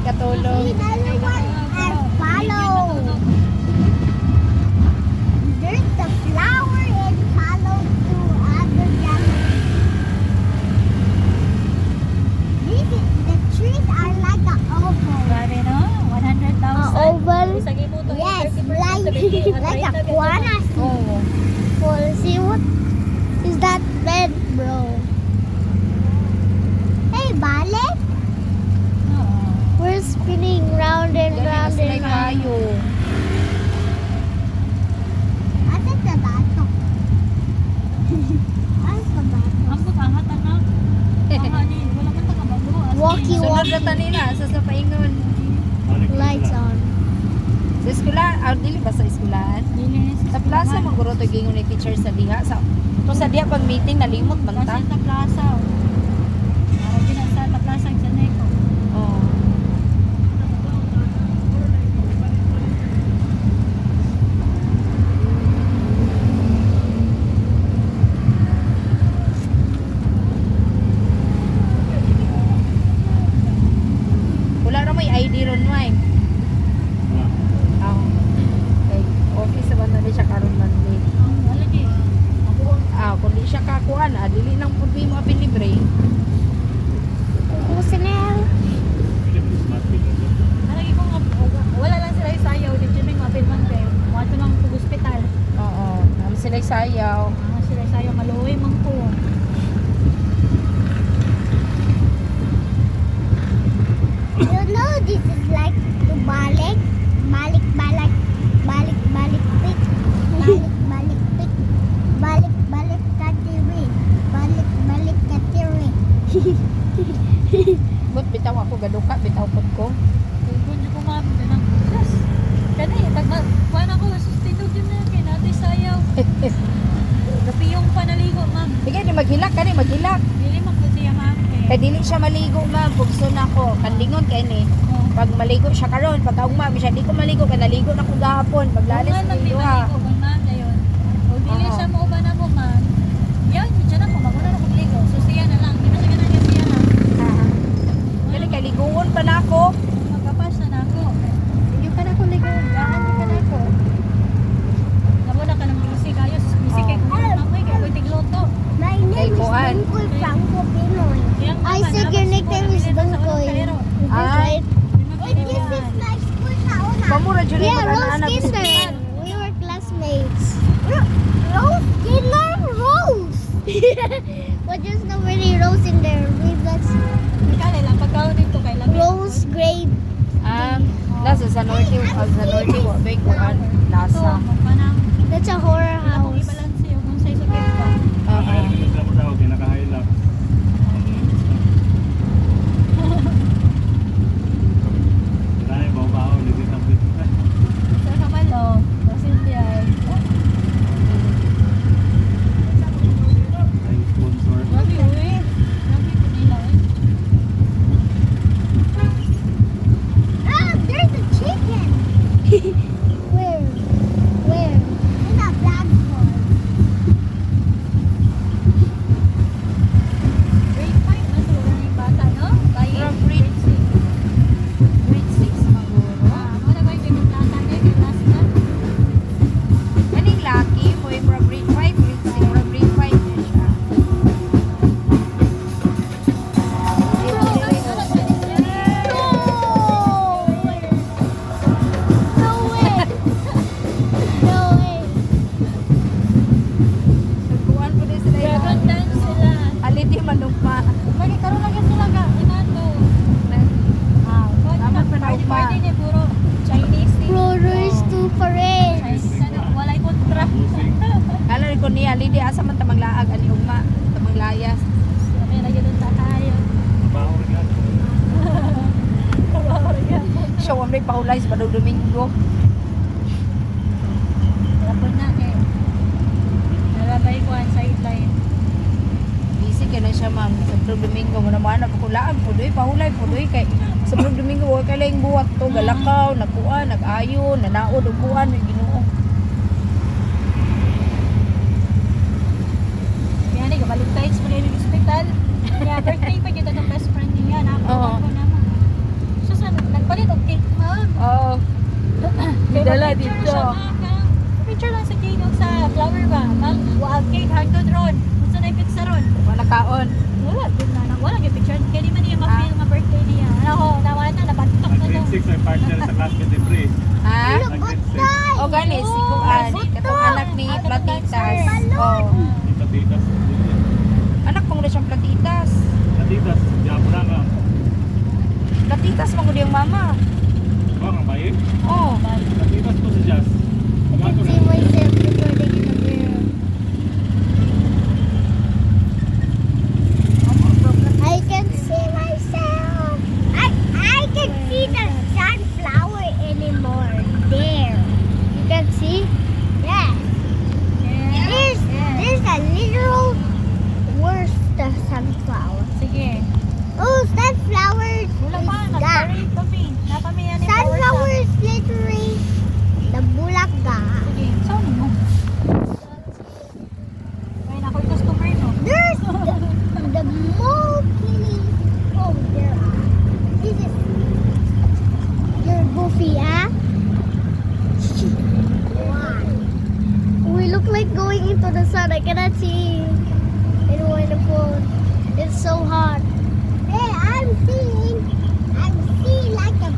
katulog. Another one and follow. There's the flower and follow to other jungle. The trees are like an oval. Grabe no? 100,000. Oval? Sa gibuto, Yes, 30% like a guana. Oo. Well, see what is that red, bro? Hey, Balik, we're spinning round and Dali na round sila and round. kayo. I think the bato. I the bato. Ambot ang hatan na. Aha ni, wala man ta kabago. Walkie Sunod walkie. na tanila sa paingon. Lights on. Sa eskwela, dili ba sa eskwelahan? Dili Sa plaza maguro to gingon ni teacher sa diha sa to sa diha pag meeting nalimot man ta. Kasi sa plaza. Para din sa plaza sa neko. Oo. Wala ra may ID ron may. Kay office sa banda siya karon Monday. Wala di. Kung di siya kakuan, dili nang pud mo libre. Who's in there? Lagi ko nga wala lang sila isayaw di jeming mapil man kay. Mo ato lang sa hospital. Oo, naman sila sayaw. Sila isayaw maluoy man ko. You know this is like to balik, balik, balik, balik, balik, pick, balik, balik, pick, balik, balik, katiri, balik, balik, katiri. But bitaw ako gaduka, bitaw pud ko. Kung di ko mabot na. Yes. Kani pag kuan ako sustinog din na kay natin sayaw. Tapi yung panaligo ma'am. Sige, di maghilak ka ni, maghilak. Dili man ko siya ma'am. Kay dili siya maligo ma, bugso na ko. Kandingon kay ni. Pag maligo siya karon, pag augma siya di ko maligo kay naligo na ko gahapon. Paglalis Kung ko man duha. maligo kung man dayon. O dili Oo. siya mo uban na mo ma'am. Yan, diyan ako maguna na ko ligo. So siya na lang, di na siya ganang siya na. Kani kay ligoon pa na ako. Magkapas na ako. Hindi ka na ko ligo. Gaan ka na ako. Namo na ka ng busy kayo. Busy kay ko mamay kay ko tigloto. My Hey, name is Kuan. Dungkoy Franco Pinoy. Kaya I said your nickname is Dungkoy. Is this right? Wait, this is my school sa una. Pamura jud Yeah, yeah, Rose anak Skinner. We were classmates. Rose Skinner? Rose! But there's no really Rose in there. Maybe that's Kaya lang pagkaon dito kay labi. Rose grade. Nasa sa norte, sa norte wa bay kuan lasa. Manang That's a horror wala kong house. i-balance yung kung sa isukit ko. Sa kamalo, basin diya. Grabe uwi. Grabe ko nila eh. Ah, there's a chicken. Where? Where? In a blackboard. Grade 5 na siguro ng bata, no? Bayi. From grade 6 maguro. Wala ba yung pinagplatan niya kay last na? Kaning laki mo from grade 5, grade 6, from grade 5 na siya. Bro, guys, wala siya din siya. No way. No way. Kuan po din sila yung Dragon dance sila. aliti manugma. Lagi karon lagi sila ka. Inato. Tama pa na ugma. Party ni puro Chinese ni. Bro, there's two parades. Chinese ano, walay kontra. Alam ko niya, lidi asa man ta maglaag ani ugma, ta maglayas. Sabi lagi doon sa tayo. Siya wa may paulay sa Badong Domingo. Tapos na eh. Nalabay ko ang sideline. Busy kay na siya ma'am sa Badong Domingo mo naman na pakulaag pudoy pahulay pudoy kay sa Badong Domingo wa kay laing buwat to galakaw, nagkuan, nagayo, nanaod og kuan may Ginoo. Kaya ni Valentine's pa rin yung hospital. Kaya birthday pa kita ng best friend niya. Oo. Nakuha ko naman. Siya sa flower ba? Ma'am, wag cake, hagod ron. Gusto na i-pizza ron. Wala kaon. Wala, good na. Wala yung picture. Kaya di man niya ma-feel nga birthday niya. Ako, nawa na, nabantok na Grade to. 6 ay partner sa classmate ni Pre. Ha? Grade 6. O gani, si Kuan. Katong anak ni Platitas. Oh. Platitas. Anak kong na siyang Platitas. Platitas. Diyan na nga. Platitas mo ko yung mama. Ba nga bayi? Oh. Platitas ko sa Jazz. I can see myself recording in the mirror. I can see myself. I can see the sunflower anymore. There. You can see? Yes. There's a literal where's the sunflower? Sige. Oh, sunflowers Wala is pa, that. nag-parade kami. Napamihan ni Sunflower is literally the bulaga. Sige, saan mo? Ay, nakoy customer no. There's the mole kitty. Oh, there are. This is your goofy, huh? Why? We look like going into the sun. I cannot see anyone in the phone. It's so hot. Hey, I'm seeing like a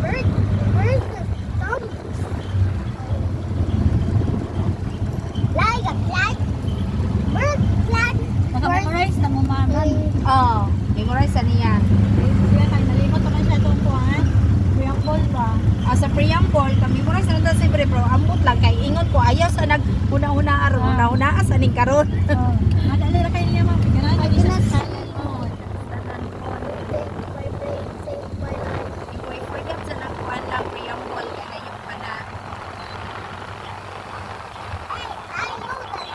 bird. Where's the thumb? Like a flag. Bird flag. Naka-memorize na mo, ma'am. Oh. Memorize sa niya. Kaya kayo, nalimot ko na siya itong kuhan. Kuyang ball ba? Sa preamble, kami mo sa nata si bro, ambot lang kay ingon ko ayaw sa nag una-una aron, una-una sa ning karon. Oh. Madali na kayo niya, ma'am. Kaya I na, cannot isa see. oh. My brain saved my life. Ikoy pwedeng sa nakuan lang preamble kana yung pana. I know that.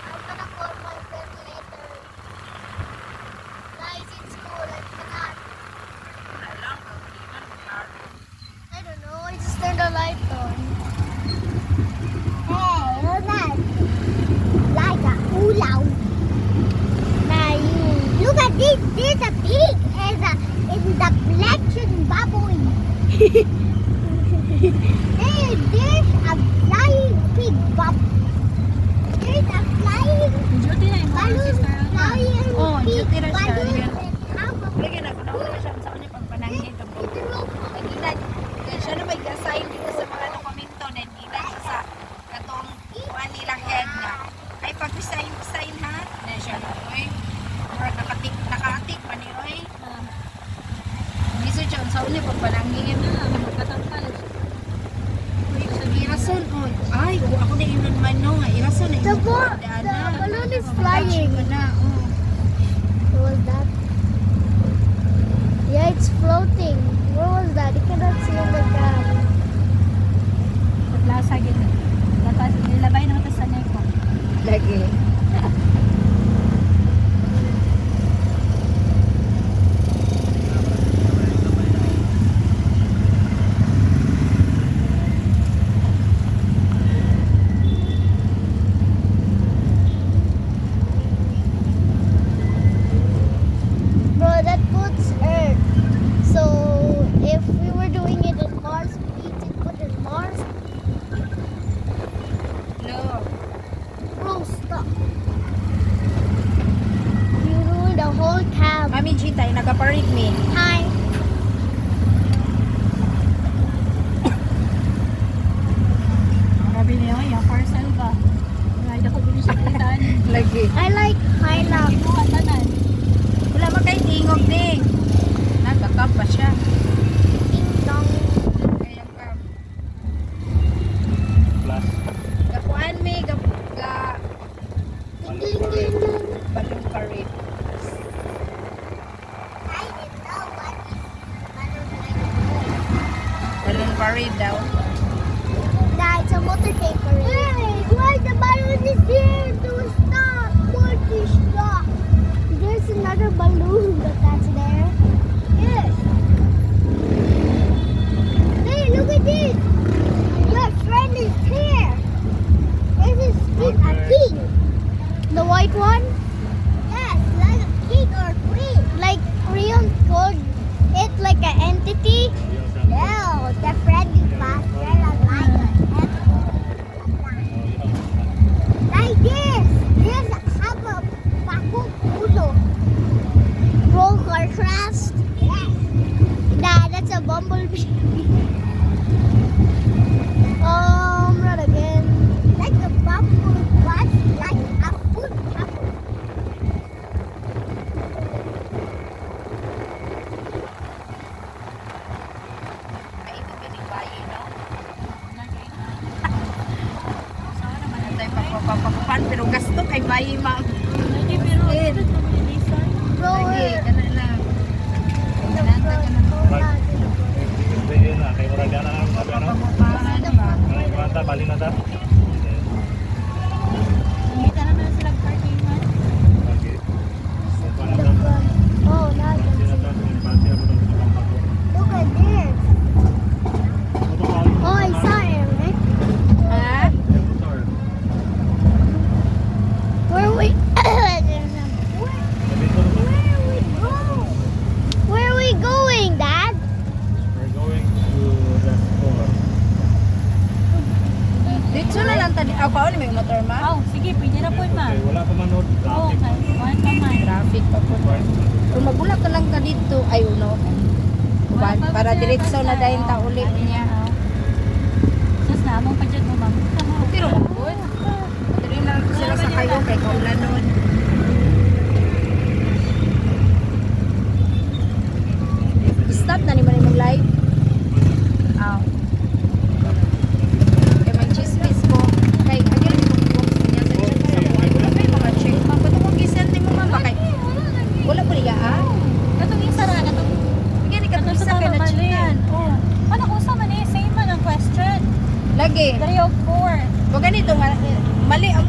I'm gonna call my friend later. Guys, in school, I cannot. I don't know. I just turned the light on. Hey, look at that. Like a ulaw. Now you look at this. There's a pig in the collection baboy. Hey, there's a flying pig, Bob. There's a flying Duty na yung mga balloon, sister. flying Oh, pig, duty na siya. balloon, Yan. and how about Lagi na kuno na siya sa kanya pagpanangin to bro. Nagina kaya siya na may assign dito sa mga dokumento na nagina siya sa katong kuan nilang head na. Ay pag-sign ha. Na siya oy. Or nakatik pa ni oy. Biso siya sa uli pagpanangin. Magkatampal. Irason oy. Ay, ako na inon man no. Irason na The inon. balloon is flying. Na, oh. What was that? Yeah, it's floating. Where was that? You cannot see on the cam. Paglasa gid. Tapos nilabay na ito sa neko. Lagi. Bro, that puts Earth. So, if we were doing it in Mars, we need to put in Mars. No. Bro, stop. You ruined the whole cam. Mami Gita, nagaparid me. Hi. Grabe niyo, yung parcel ba? Ay, ako din siya kitaan. Lagi. I like pineapple. Kinuha tanan. Wala man kay tingog ding. Nagkakap pa siya. Ding dong. Kaya ka. Plus. Gapuan me, ga Ding ding ding ding. balloon parade. I didn't know what is balloon Balloon parade daw. Nah, it's a motorcade parade. Hey, why the balloon is here to stop? What to stop? There's another balloon that's there. Yes. papakupan pero gasto kay bayi ma. Lagi pero Yes. ito na bilisan. Lagi kana lang. Nanta ka na. Sige na, kay murag na ang sabi ano. Papakupan ba? Ang kwanta bali na ta. Nakita naman sila parking man. Lagi. Oh, now Bali na ta, kung pati ako ng pampak ko. look at this. Ito pa. Oh, I saw him. Eh? Ha? Sorry. Where we? Where are we going, Dad? We're going to the store. Dito na lang tadi. Ako ni may motor ma. Oh, sige, pwede na po ma. Okay, wala pa man no. Oh, okay. One pa man. Traffic pa po. Kung magulak ka lang ka dito, ay no. Para diretso na dahil ta uli niya. Sus na, among budget mo, ma'am. Pero good. Dali na sila sa kayo kay kaulan noon. Stop na ni man imong live. Aw. Kay may chismis ko. Kay agil ko box niya sa chat sa kuwan. Wala kay mga check. Mapatong kong gisend mo man ba kay. Wala po niya ah. Katong isa ra, katong Bigyan ni katong katong isa kay na chikan. Oh. Ano kung sa man eh, same man ang question. Lagi. 3 o 4. Kung ganito mali ang